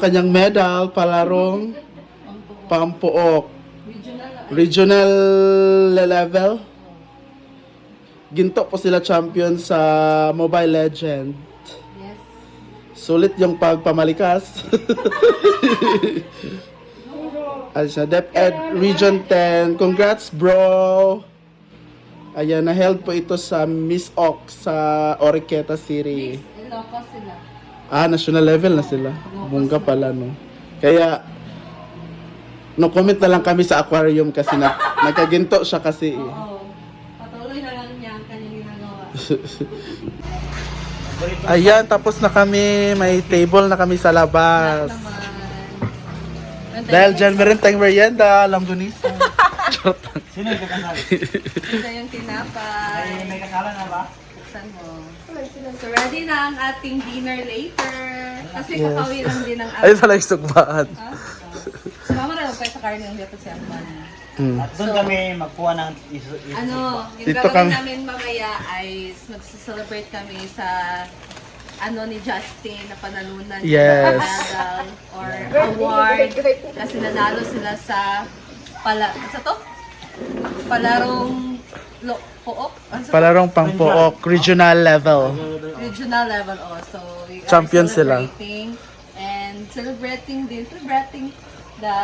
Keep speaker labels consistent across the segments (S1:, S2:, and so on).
S1: Kanyang medal, palarong Pampuok. Regional level. Ginto po sila champion sa Mobile Legend.
S2: Yes.
S1: Sulit yung pagpamalikas. Asya, DepEd Region 10. Congrats, bro! Ayan, na-held po ito sa Miss Ox sa Oriqueta City.
S2: Ilocos sila.
S1: National level na sila. Bungga pala, no? Kaya, no comment na lang kami sa aquarium kasi nagkaginto siya kasi.
S2: Oo. Patuloy na lang niya ang kanyang ginagawa.
S1: Ayan, tapos na kami. May table na kami sa labas.
S2: Naman.
S1: Dahil dyan, meron tayong merienda, langgunisa.
S3: Sino yung kakasal?
S2: Ito yung tinapay.
S3: May kasala na ba?
S2: Buksan mo. So ready na ang ating dinner later. Kasi
S1: Yes.
S2: kakawi lang din ang
S1: Ayun pala yung sugbahan.
S2: Sumama na lang kayo sa karne ng dito si Amman.
S3: At doon kami magkuha ng
S2: Ano, yung
S1: Dito
S2: gagawin
S1: kami-
S2: namin mamaya ay mag-celebrate kami sa ni Justin na panalunan
S1: Yes.
S2: ng medal or award kasi nanalo sila sa palarong pook? Ano sa
S1: Palarong Pampuok, regional level.
S2: regional level also. We are
S1: Champion sila.
S2: celebrating and celebrating the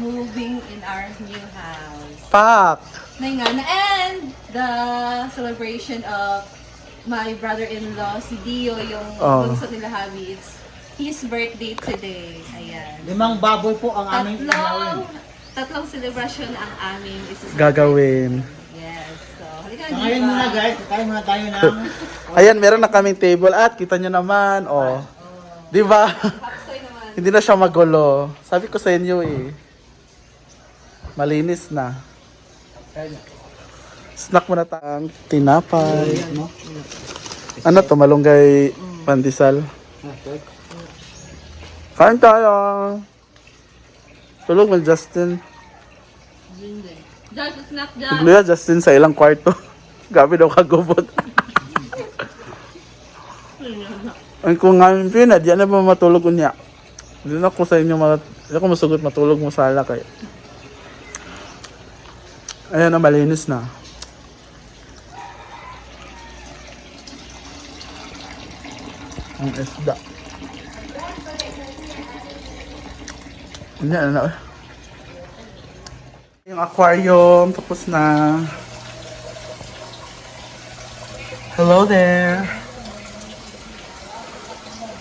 S2: moving in our new house.
S1: Pak!
S2: And the celebration of my brother-in-law, si Dio, yung
S1: Oh.
S2: bunso nila Javi. It's his birthday today. Ayan.
S3: 5 baboy po ang aming inawin.
S2: Tatlong celebration ang aming
S1: Gagawin.
S2: Yes. So, halika
S3: So, ngayon muna guys, kakain muna tayo ng
S1: Ayan, meron na kaming table at kita nyo naman, oh. Di ba?
S2: Hapsoy naman.
S1: Hindi na siya magulo. Sabi ko sa inyo eh. Malinis na. Snack muna tayong tinapay. No? Ano to? Malunggay pandesal. Kain tayo. Tulog mo, Justin.
S2: Just snack dyan.
S1: Igluya, Justin, sa ilang kwarto. Gabi daw kagubot. Ang kung ngayon pina, diyan na ba matulog niya? Hindi na ko sa inyo, hindi ako masugot matulog mo sa ala kay. Ayan na, malinis na. Ang isda. Hindi, ano na. Yung aquarium, tapos na. Hello there.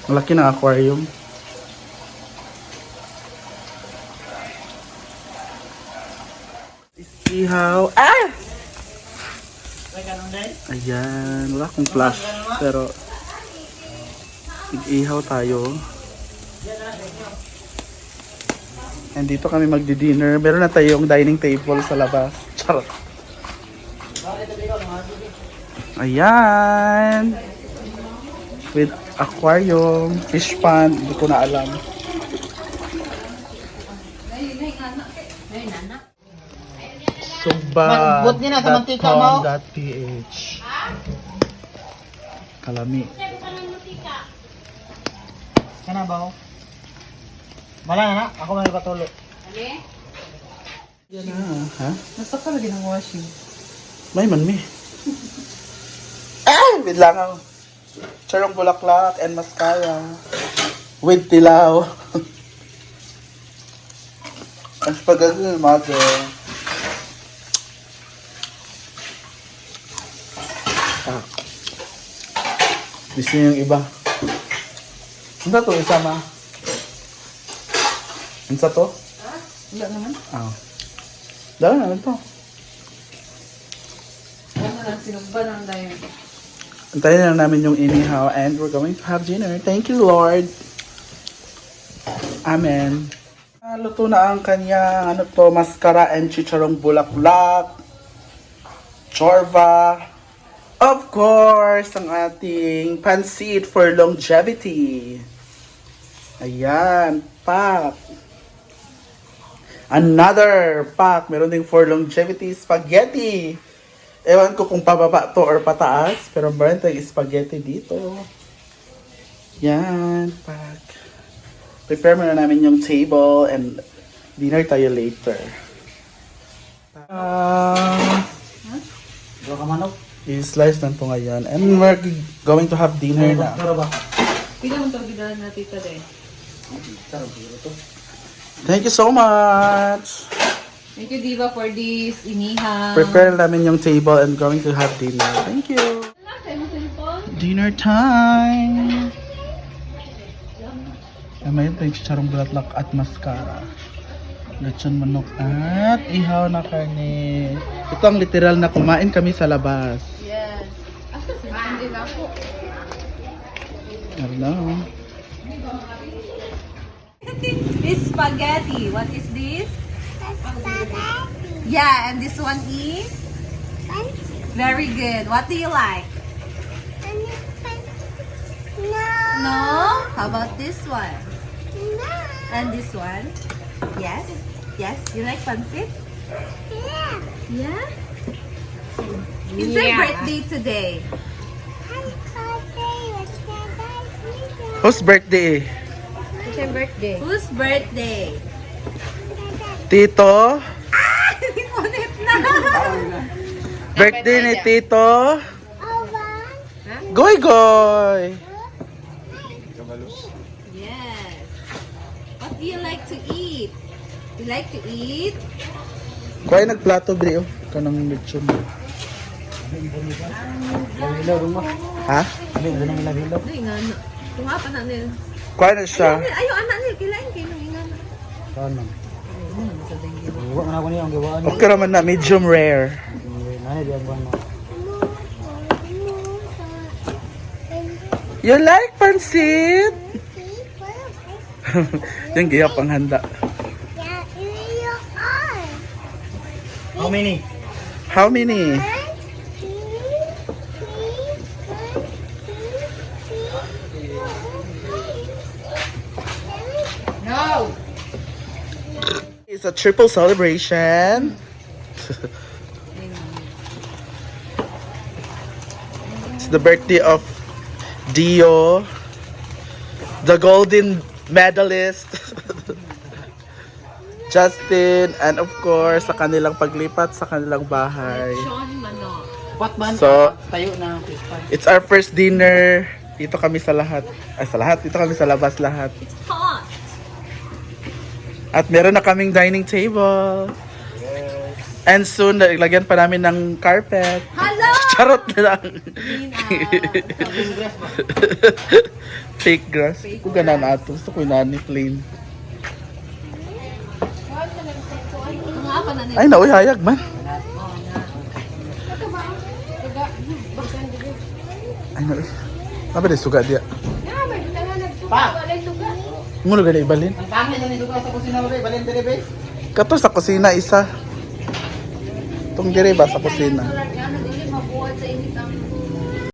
S1: Malaki ng aquarium. Ihaw.
S3: May ganun din.
S1: Ayan, wala akong flash. Pero, ihaw tayo. And dito kami magdi-dinner. Meron na tayong dining table sa labas. Charot. Ayan. With aquarium, fish pond. Hindi ko na alam.
S3: Magbut niya na sa mantika mo.
S1: Sugba.com.ph Kalami.
S3: Kana ba? Wala na, ako may patuloy.
S1: Yan na, ha?
S2: Nasa ka lagi ng washing.
S1: May man mi. Ay! Bidlangaw. Charong bulaklak and mascara. With tilaw. Ang spaghetti mother. Gusto niyo yung iba. Ano to? Isa ma? Ano to?
S2: Wala naman.
S1: Dala naman to.
S2: Wala na lang sinugba ng dayon.
S1: Antayin na namin yung inihaw and we're going to have dinner. Thank you, Lord. Amen. Luto na ang kanyang mascara and chicharong bulaklak. Chorba. Of course, ang ating pansit for longevity. Ayan, pack. Another pack. Meron ding for longevity spaghetti. Ewan ko kung pababa to or pataas, pero meron tayong spaghetti dito. Yan, pack. prepare muna namin yung table and dinner tayo later.
S3: Dua ka manok.
S1: I-slice na po ngayon. And we're going to have dinner na.
S3: Tara ba?
S2: Pila mong tagidalan na tita de.
S3: Tara, biro to.
S1: Thank you so much!
S2: Thank you, Diva, for this inihang.
S1: Prepare namin yung table and going to have dinner. Thank you! Dinner time! May chicharong bulaklak at mascara. Lechon manok at ihaw na karne. Ito ang literal na kumain kami sa labas.
S2: Yes. Asa si Mandy na po?
S1: Hello.
S2: This spaghetti. What is this? Yeah, and this one is? Very good. What do you like? No? How about this one? And this one? Yes? Yes? You like pancit? Yeah? It's her birthday today.
S1: Whose birthday?
S2: It's her birthday. Whose birthday?
S1: Tito?
S2: Ulit na!
S1: Birthday ni Tito? Goy Goy!
S2: Yes. What do you like to eat? You like to eat?
S1: Kuya nagplato bro. Kanang lechon.
S3: Hilaw rin mo.
S1: Ha?
S3: Hindi, hindi nang hilaw.
S2: Ay, nga na. Kung nga pa na nil.
S1: Kuya na siya.
S2: Ayaw, anak nil. Kailan kayo nung nga na.
S3: Saan man? Huwag na ako niya ang gawaan.
S1: Okay naman na, medium rare.
S3: Nanay, di ang buwan mo.
S1: You like pansit? Yung giya pang handa.
S3: How many?
S1: How many?
S2: No!
S1: It's a triple celebration. It's the birthday of Dio, the golden medalist, Justin, and of course, sa kanilang paglipat sa kanilang bahay.
S2: Sean Manok.
S3: Pat man.
S1: So,
S3: Tayo na ang fish pan.
S1: it's our first dinner. Dito kami sa lahat. Ay, sa lahat. Dito kami sa labas lahat.
S2: Hot!
S1: At meron na kaming dining table. And soon, lagyan pa namin ng carpet.
S2: Hello!
S1: Charot na lang.
S2: Nina!
S1: Fake grass. Kung ganan ato. Gusto ko yung plain.
S2: Kung nga pa na nil.
S1: Ay, nauy, hayag man. Ay, nauy. Apa na suga diya?
S3: Pa!
S1: Muna gana ibalin.
S3: Ang pangit na nito sa kusina mo, be. Balin dire, be.
S1: Kato sa kusina isa. Itong dire ba sa kusina?